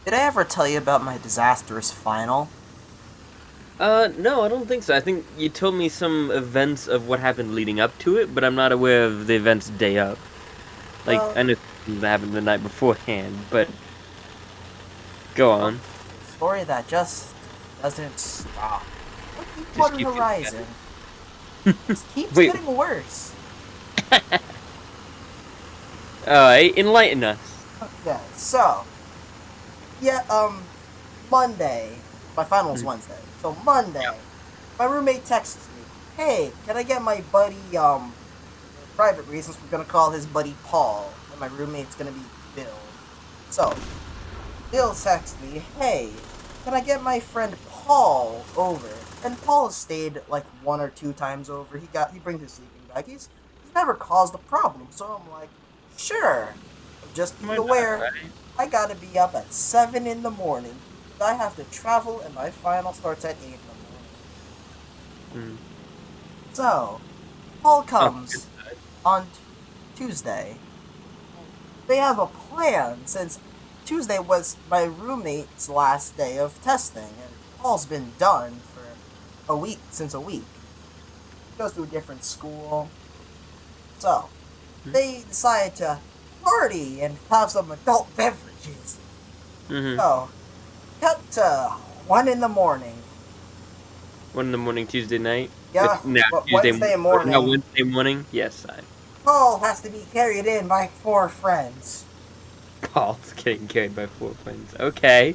Did I ever tell you about my disastrous final? No, I don't think so. I think you told me some events of what happened leading up to it, but I'm not aware of the events day of. Like, Well, I know things that happened the night beforehand, but go well, on. story that just doesn't stop. What Just Deepwater keep getting better. Horizon just keeps Wait, getting worse. enlighten us. Okay, so yeah, Monday. My final's Hmm. Wednesday. So Monday, my roommate texts me, "Hey, can I get my buddy for private reasons we're gonna call his buddy Paul, and my roommate's gonna be Bill." So Bill texts me, "Hey, can I get my friend Paul over?" And Paul has stayed like one or two times over. He brings his sleeping bag. He's never caused a problem. So I'm like, sure. Just be Why not, aware, right? I gotta be up at 7 in the morning. I have to travel, and my final starts at 8 in the morning. Hmm. So Paul Oh, good comes side. on Tuesday. They have a plan since Tuesday was my roommate's last day of testing, and Paul's been done for a week. He goes to a different school. So they decide to party and have some adult beverages. Mm-hmm. So cut to 1 in the morning. 1 in the morning, Tuesday night. Yeah, No, but Tuesday. Wednesday No, morning, Wednesday morning. Yes, I. Paul has to be carried in by four friends. Paul's getting carried by four friends. Okay.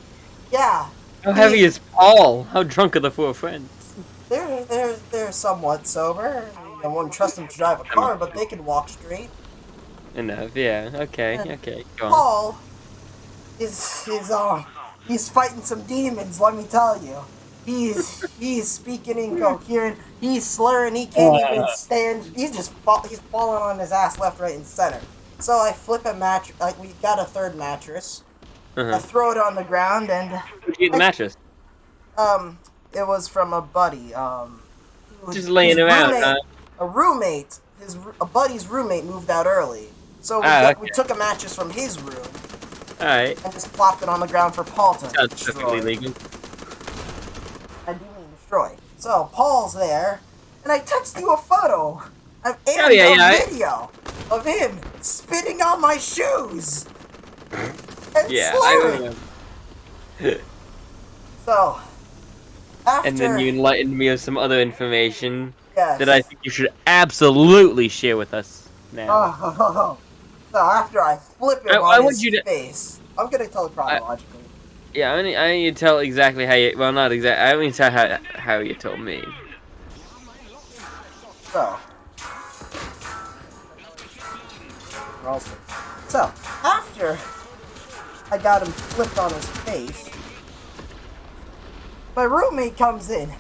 Yeah, How he heavy is Paul? How drunk are the four friends? they're somewhat sober. I wouldn't trust them to drive a I mean, car, but they can walk straight. enough. Yeah. Okay. And Okay. Go on. Paul is he's fighting some demons. Let me tell you, he's speaking incoherent. He's slurring. He can't even stand. He's falling on his ass left, right, and center. So I flip a mattress. Like we got a third mattress. I Uh-huh. throw it on the ground, and Where'd you get the I mattress? um it was from a buddy Just his laying around, roommate huh? a buddy's roommate moved out early, so Ah, we okay. took a mattress from his room Alright. and just plopped it on the ground for Paul to Sounds perfectly destroy. legal. I do mean destroy. So Paul's there, and I text you a photo Oh, and yeah, a yeah. video of him spitting on my shoes and Yeah, I slurring. remember. So And then after you enlightened me of some other information that I yes, think you should absolutely share with us now. oh, so after I flip him I on want his you to. face, I'm gonna tell it I, chronologically. yeah, I need you to tell exactly how you. Well, not exactly. I need to tell how you told me. So, we're all safe. So, after I got him flipped on his face, my roommate comes in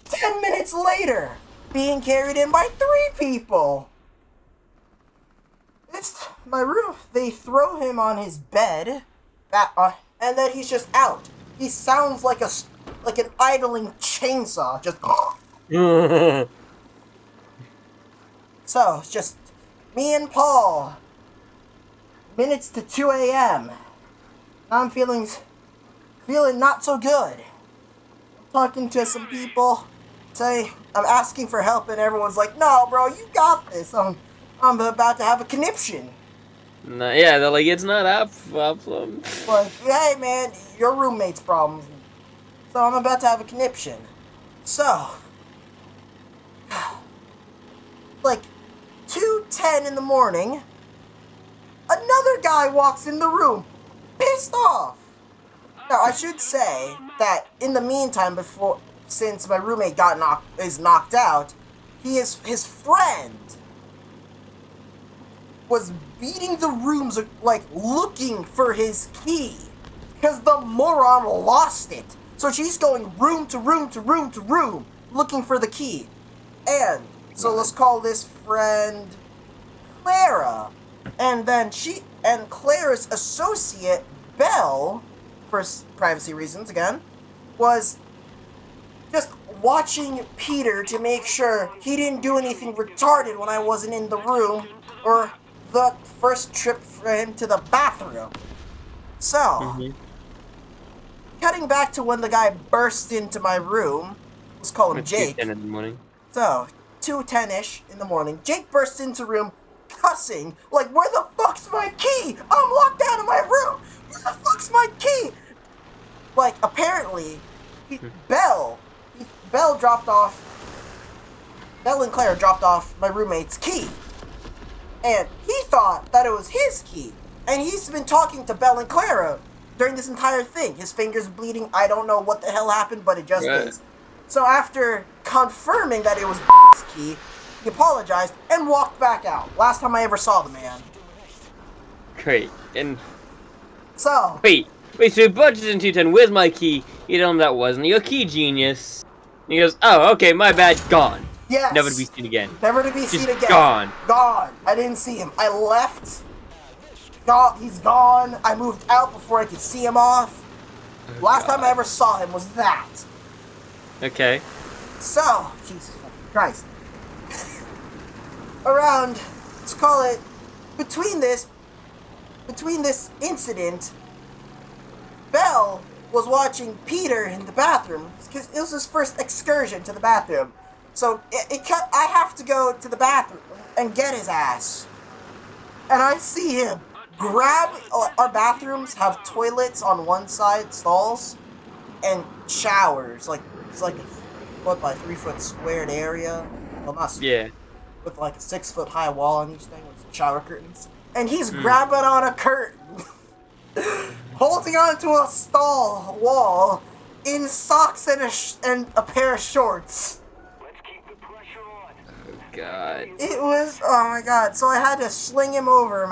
10 minutes later, being carried in by three people. It's my room. They throw him on his bed, and then he's just out. He sounds like like an idling chainsaw. Just so it's just me and Paul. Minutes to 2 a.m. I'm feeling not so good. Talking to some people, I'm asking for help, and everyone's like, "No, bro, you got this. I'm about to have a conniption." No, yeah, they're like, it's not our problem. Like, hey, man, your roommate's problems. So I'm about to have a conniption. So, like 2:10 in the morning, another guy walks in the room, pissed off. Now I should say that in the meantime, before since my roommate is knocked out, his friend was beating the rooms like looking for his key because the moron lost it. So she's going room to room to room to room looking for the key. And so let's God. call this friend Clara. And then Clara's associate, Belle, for privacy reasons again, was just watching Peter to make sure he didn't do anything retarded when I wasn't in the room, or the first trip for him to the bathroom. So, Mhm. cutting back to when the guy burst into my room. Let's call him Jake. 2:10 in the morning. So, 2:10-ish in the morning, Jake bursts into room cussing, like, where the fuck's my key? I'm locked out of my room! Where the fuck's my key? Like, apparently, Bell and Claire dropped off my roommate's key. And he thought that it was his key. And he's been talking to Bell and Clara during this entire thing. His finger's bleeding. I don't know what the hell happened, but it just is. So after confirming that it was his key, he apologized and walked back out. Last time I ever saw the man. Great. And so wait, so he budgets in 2:10. Where's my key? You tell him that wasn't your key, genius. And he goes, oh, okay, my bad, gone. Yes. Never to be seen again. Never to be seen again. Gone. Gone. I didn't see him. I left. He's gone. I moved out before I could see him off. Oh, last time I ever saw him was that. Okay. So, Jesus Christ. Around, let's call it, between this incident, Bell was watching Peter in the bathroom, because it was his first excursion to the bathroom. So, I have to go to the bathroom and get his ass. And I see him grab, our bathrooms have toilets on one side, stalls, and showers, like, it's like a 3-foot by 3-foot squared area. Well, not squared. Yeah. With like a 6-foot high wall on each thing with shower curtains. And he's grabbing on a curtain, holding onto a stall wall in socks and a pair of shorts. Let's keep the pressure on. Oh, God. It was, oh my God. So I had to sling him over,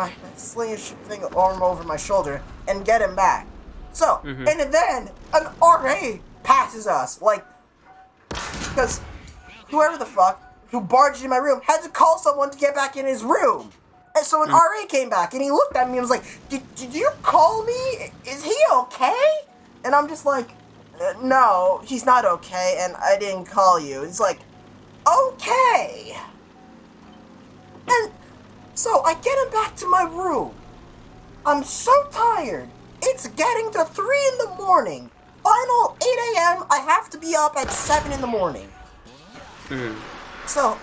arm over my shoulder and get him back. So, and then an RA passes us, like, because whoever the fuck who barged in my room had to call someone to get back in his room. And so an RA came back and he looked at me and was like, did you call me? Is he okay? And I'm just like, no, he's not okay and I didn't call you. He's like, okay. And so I get him back to my room. I'm so tired. It's getting to 3 in the morning. Final 8 a.m. I have to be up at 7 in the morning. So,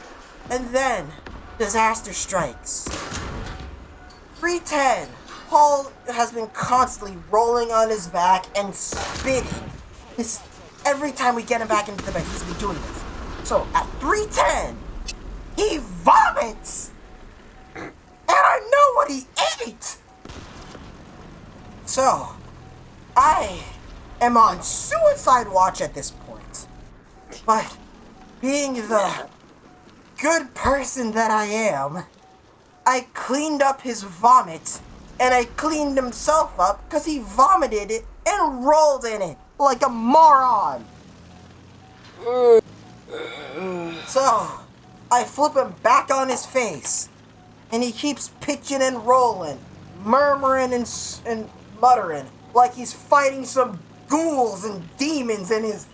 and then, disaster strikes. 3:10. Paul has been constantly rolling on his back and spitting. Every time we get him back into the bed, he's been doing this. So, at 3:10, he vomits! And I know what he ate! So, I am on suicide watch at this point. But, being the good person that I am, I cleaned up his vomit, and I cleaned himself up because he vomited it and rolled in it like a moron. So, I flip him back on his face, and he keeps pitching and rolling, murmuring and muttering like he's fighting some ghouls and demons in his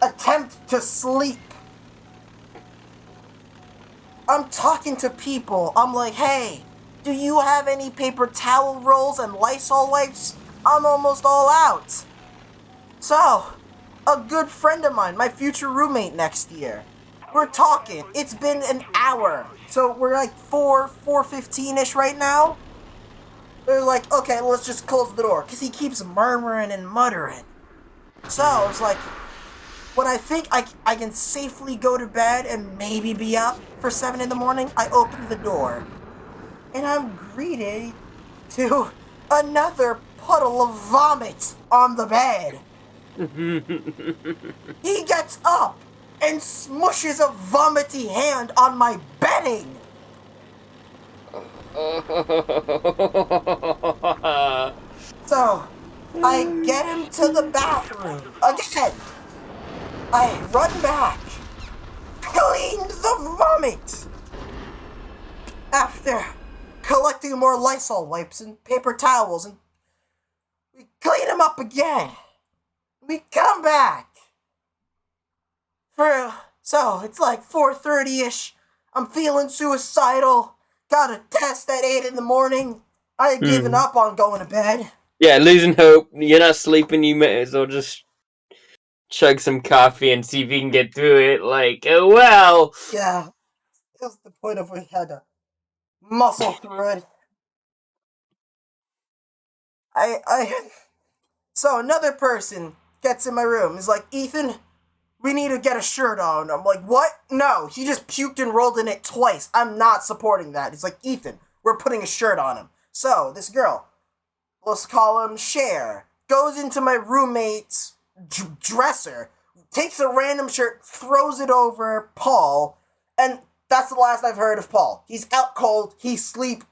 attempt to sleep. I'm talking to people. I'm like, hey, do you have any paper towel rolls and Lysol wipes? I'm almost all out. So, a good friend of mine, my future roommate next year, we're talking. It's been an hour. So we're like 4:15-ish right now. They're like, okay, let's just close the door. Because he keeps murmuring and muttering. So, it's like, when I think I can safely go to bed and maybe be up for 7 in the morning, I open the door. And I'm greeted to another puddle of vomit on the bed. He gets up and smushes a vomity hand on my bedding. So, I get him to the bathroom again. I run back, cleaned the vomit. After collecting more Lysol wipes and paper towels, and we clean him up again. We come back. So it's like 4:30-ish. I'm feeling suicidal. Got a test at 8 in the morning. I had given up on going to bed. Yeah, losing hope. You're not sleeping. You may as well just chug some coffee and see if you can get through it. Like, oh well. Yeah, that's the point of we had to muscle through it. I. So another person gets in my room. Is like, Ethan, we need to get a shirt on. I'm like, what? No, he just puked and rolled in it twice. I'm not supporting that. He's like, Ethan, we're putting a shirt on him. So this girl, let's call him Cher, goes into my roommate's dresser, takes a random shirt, throws it over Paul, and that's the last I've heard of Paul. He's out cold, he's sleep,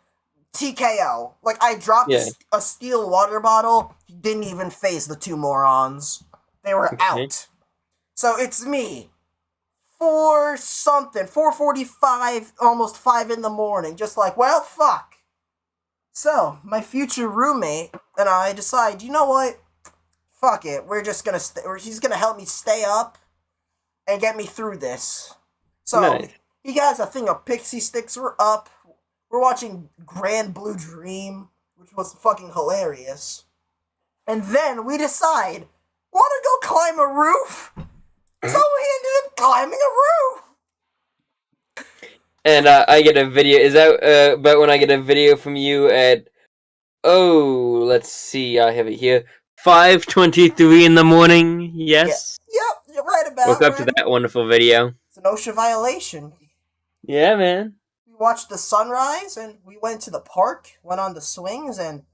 TKO. Like, I dropped Yeah. a steel water bottle, he didn't even face the two morons. They were out. So it's me. 4:45, almost 5 in the morning, just like, well, fuck. So, my future roommate and I decide, you know what? Fuck it. We're just gonna he's gonna help me stay up and get me through this. So, Nice. he got a thing of pixie sticks. We're up. We're watching Grand Blue Dream, which was fucking hilarious. And then we decide, want to go climb a roof? So we ended up climbing a roof. And I get a video. Is that about when I get a video from you at? Oh, let's see. I have it here. 5:23 in the morning. Yes. Yep, you're right about Woke up to right. that wonderful video. It's an OSHA violation. Yeah, man. We watched the sunrise and we went to the park, went on the swings, and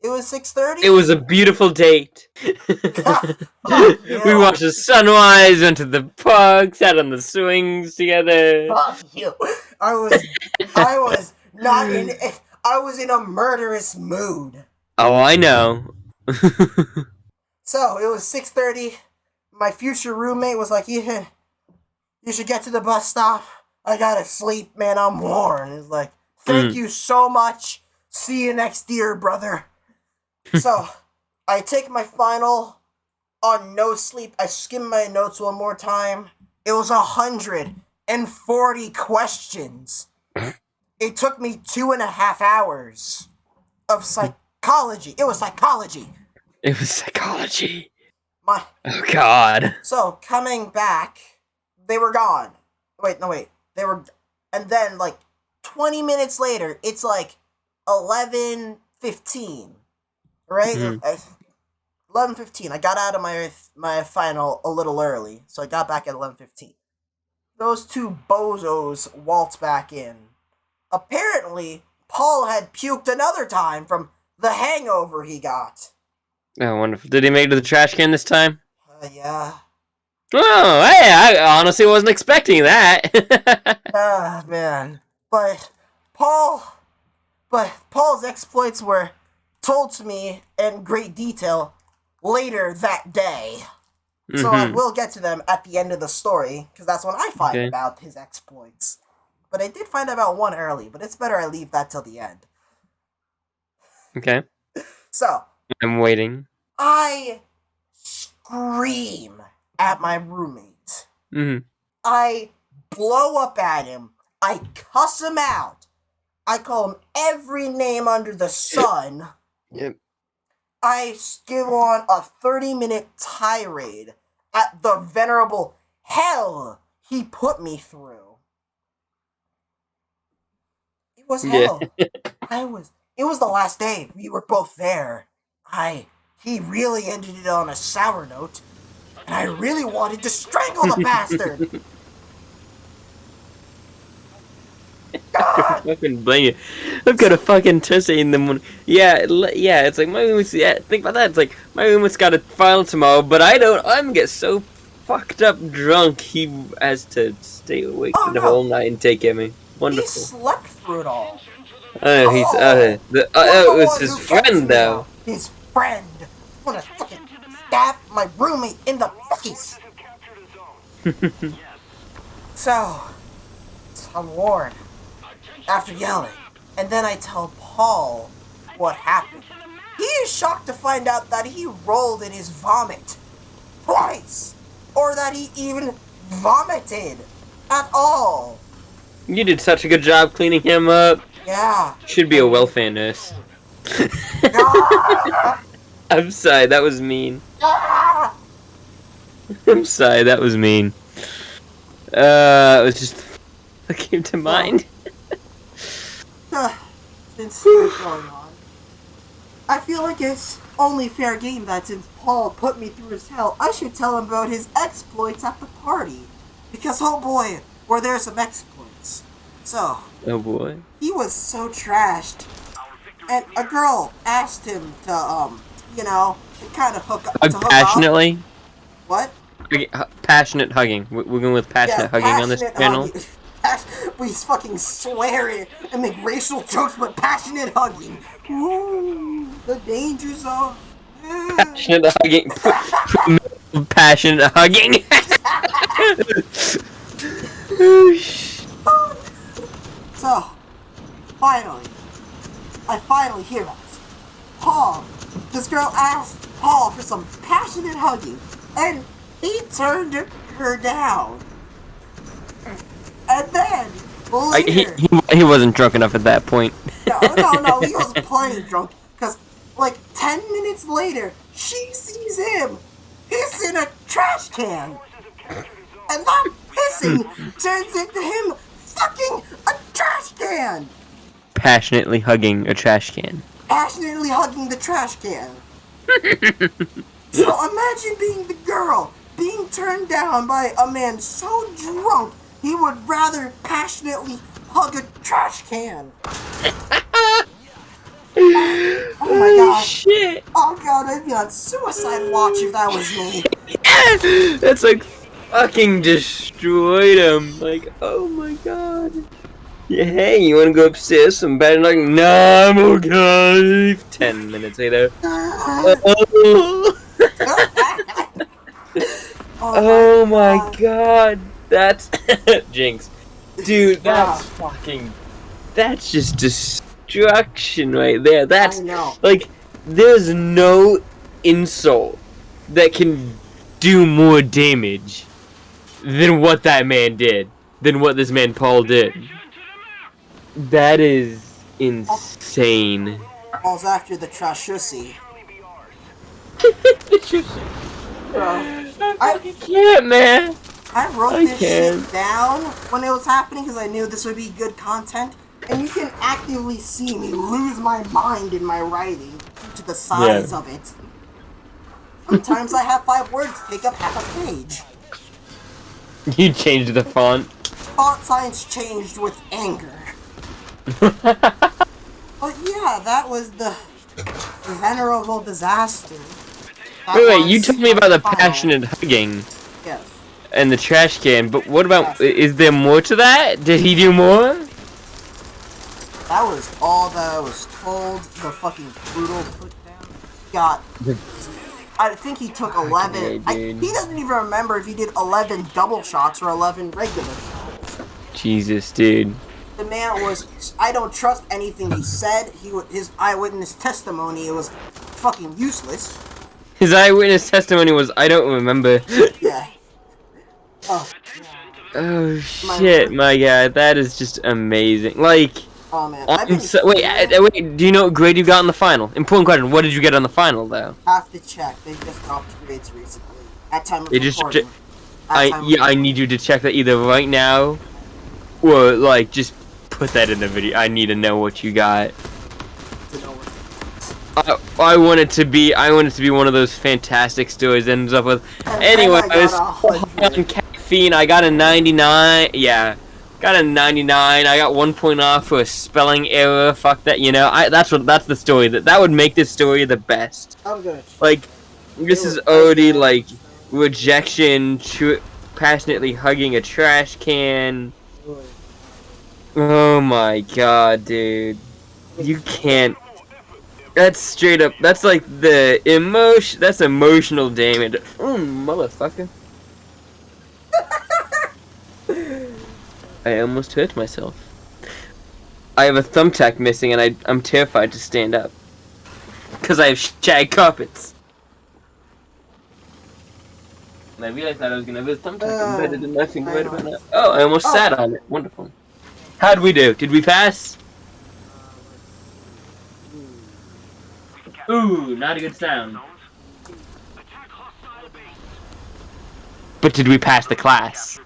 it was 6:30. It was a beautiful date. We watched the sunrise, went to the park, sat on the swings together. Fuck you. I was in a murderous mood. Oh, I know. So it was 6:30. My future roommate was like, Ethan, you should get to the bus stop. I gotta sleep, man. I'm worn. He's like, thank you so much. See you next year, brother. So I take my final on no sleep. I skim my notes one more time. It was 140 questions. It took me 2.5 hours of psychology. It was psychology. It was psychology. My Oh, God. So coming back, they were gone. Wait. They were, and then like 20 minutes later, it's like 11:15. Right? 11:15. I got out of my final a little early, so I got back at 11:15. Those two bozos waltzed back in. Apparently, Paul had puked another time from the hangover he got. Oh, wonderful. Did he make it to the trash can this time? Yeah. Oh, hey, I honestly wasn't expecting that. Ah, man. But Paul's exploits were told to me in great detail later that day. So I will get to them at the end of the story, because that's when I find about his exploits. But I did find out about one early, but it's better I leave that till the end. Okay. So, I'm waiting. I scream at my roommate. Mm-hmm. I blow up at him. I cuss him out. I call him every name under the sun. Yep. I give on a 30-minute tirade at the venerable hell he put me through. It was hell. It was the last day. We were both there. He really ended it on a sour note, and I really wanted to strangle the bastard. I fucking blame you. I've got a fucking Tuesday in the morning. Yeah, it's like my roommate's. Yeah, think about that. It's like my roommate's got a final tomorrow, but I don't. I'm gonna get so fucked up drunk. He has to stay awake the whole night and take care of me. Wonderful. He slept through it all. Oh, he's it was his friend though. His friend. I'm gonna fucking stab my roommate in the face. So, I'm warned. After yelling, and then I tell Paul what happened. He is shocked to find out that he rolled in his vomit twice, or that he even vomited at all. You did such a good job cleaning him up. Yeah. Should be a welfare nurse. Ah! I'm sorry, that was mean. Ah! I'm sorry, that was mean. It was just that came to mind. Since you're going on, I feel like it's only fair game that since Paul put me through his hell, I should tell him about his exploits at the party. Because, oh boy, were there some exploits. So, Oh boy. he was so trashed. And a girl asked him to, to kind of hook up. To hook Passionately? Up. What? Passionate hugging. We're going with passionate hugging on this channel. He's fucking swearing and make racial jokes, but passionate hugging. Ooh, the danger zone. Passionate hugging. Passionate hugging. So, I finally hear that. This girl asked Paul for some passionate hugging, and he turned her down. And then, later... He wasn't drunk enough at that point. No, he was plenty drunk, because, 10 minutes later, she sees him piss in a trash can. And that pissing turns into him fucking a trash can. Passionately hugging a trash can. Passionately hugging the trash can. So imagine being the girl, being turned down by a man so drunk, he would rather passionately hug a trash can. Oh my god. Shit. Oh god, I'd be on suicide watch if that was me. That's fucking destroyed him. Oh my god. Yeah, hey, you wanna go upstairs? I'm bad. No, I'm okay. 10 minutes later. Oh my god. That's Jinx. Dude, that's that's just destruction right there. That's there's no insult that can do more damage than what that man did. Than what this man Paul did. That is insane. Paul's after the trashussy. I can't, man. I wrote this shit down when it was happening because I knew this would be good content. And you can actively see me lose my mind in my writing due to the size of it. Sometimes I have 5 words take up half a page. You changed the font. Font size changed with anger. But yeah, that was the venerable disaster. Wait, you told me about the passionate hugging. Yes. And the trash can, but what about, is there more to that? Did he do more? That was all that I was told. The fucking brutal put down. I think he took 11. He doesn't even remember if he did 11 double shots or 11 regular shots. Jesus, dude. The man was, I don't trust anything he said. His eyewitness testimony, it was fucking useless. His eyewitness testimony was, I don't remember. Yeah. Oh shit, my god, that is just amazing. Oh man. Wait, do you know what grade you got in the final? Important question, what did you get on the final, though? I have to check. They just dropped grades recently. At time of recording. I need you to check that either right now, or, just put that in the video. I need to know what you got. I want it to be one of those fantastic stories that ends up with. Anyway, on caffeine, I got a 99. Yeah, got a 99. I got 1 point off for a spelling error. Fuck that. That's the story that would make this story the best. I'm good. This is already rejection, passionately hugging a trash can. Oh my god, dude. You can't. That's straight up. That's the emotion. That's emotional damage. Motherfucker. I almost hurt myself. I have a thumbtack missing, and I'm terrified to stand up. Because I have shag carpets. And I realized that I was going to have a thumbtack embedded in my finger right about now. Oh, I almost sat on it. Wonderful. How'd we do? Did we pass? Ooh, not a good sound. But did we pass the class?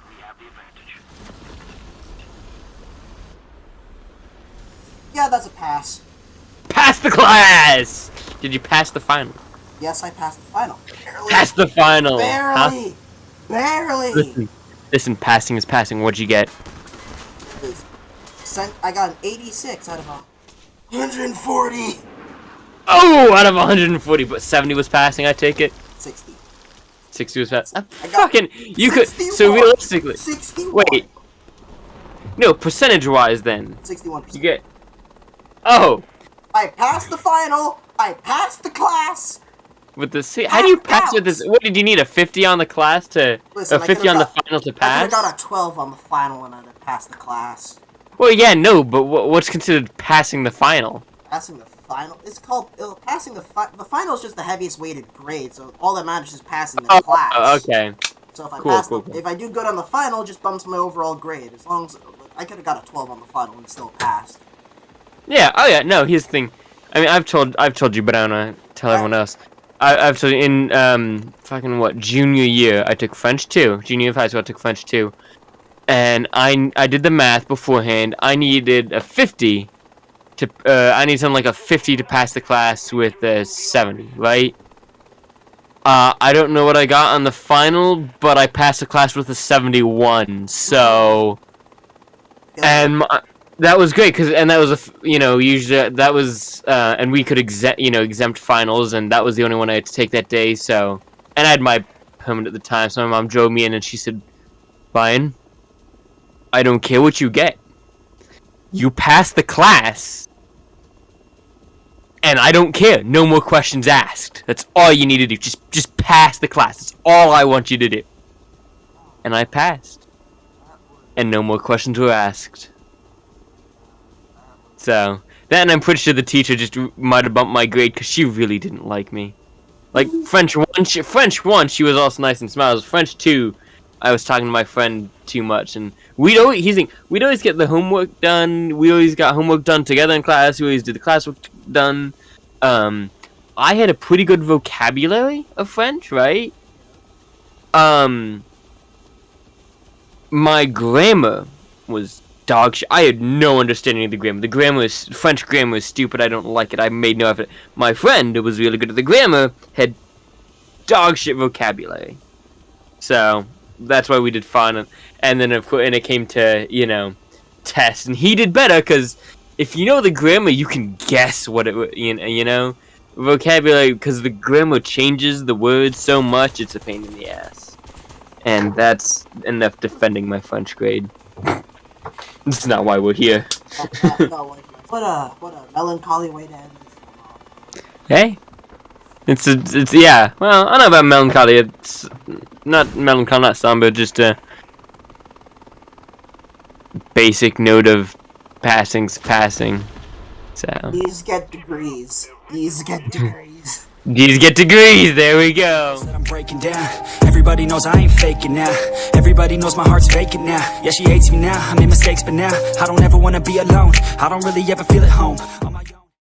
Yeah, that's a pass. Pass the class! Did you pass the final? Yes, I passed the final. Barely. Pass the final! Barely. Huh? Barely. Listen, passing is passing. What'd you get? I got an 86 out of 140. Oh, out of 140, but 70 was passing, I take it? 60. 60 was passing. I got Fucking, you could, 61. so realistically, 61. wait. No, percentage-wise then. 61%. You get, oh. I passed the final. I passed the class. With the, how do you pass with this? What did you need, a 50 on the class to, Listen, a 50 on the final to I could pass? have got a 12 on the final and I'd have passed the class. Well, yeah, no, but what's considered passing the final? Passing the final? It's called passing the final is just the heaviest weighted grade, so all that matters is passing the class. Okay. So if I Cool, pass cool. if I do good on the final, it just bumps my overall grade. As long as I could have got a 12 on the final and still passed. Yeah. Oh yeah. No. Here's the thing. I mean, I've told you, but I don't want to tell everyone else. I've told you in fucking what, junior year I took French 2. Junior year of high school I took French 2, and I did the math beforehand. I needed a 50 to I need something like a 50 to pass the class with a 70, right? I don't know what I got on the final, but I passed the class with a 71. So, and that was great and that was usually that was and we could exempt finals, and that was the only one I had to take that day. So, and I had my permit at the time, so my mom drove me in and she said, "Brian, I don't care what you get. You pass the class, and I don't care. No more questions asked. That's all you need to do. Just pass the class. That's all I want you to do." And I passed, and no more questions were asked. So, then I'm pretty sure the teacher just might have bumped my grade because she really didn't like me. Like, French 1, she was also nice and smart. French 2, I was talking to my friend too much, and we'd always get the homework done. We always got homework done together in class. We always did the classwork done. I had a pretty good vocabulary of French, right? My grammar was dog shit. I had no understanding of the grammar. French grammar is stupid. I don't like it. I made no effort. My friend, who was really good at the grammar, had dog shit vocabulary. So that's why we did fine. And then of course, and it came to tests, and he did better because if you know the grammar, you can guess what it vocabulary, because the grammar changes the words so much. It's a pain in the ass. And that's enough defending my French grade. That's not why we're here. What a melancholy way to end this. Hey, it's yeah. Well, I don't know about melancholy. It's not melancholy, not somber. Just a basic note of passing's passing. So these get degrees. These get degrees. These get degrees, there we go. I'm breaking down. Everybody knows I ain't faking now. Everybody knows my heart's vacant now. Yeah, she hates me now. I made mistakes, but now I don't ever wanna be alone. I don't really ever feel at home.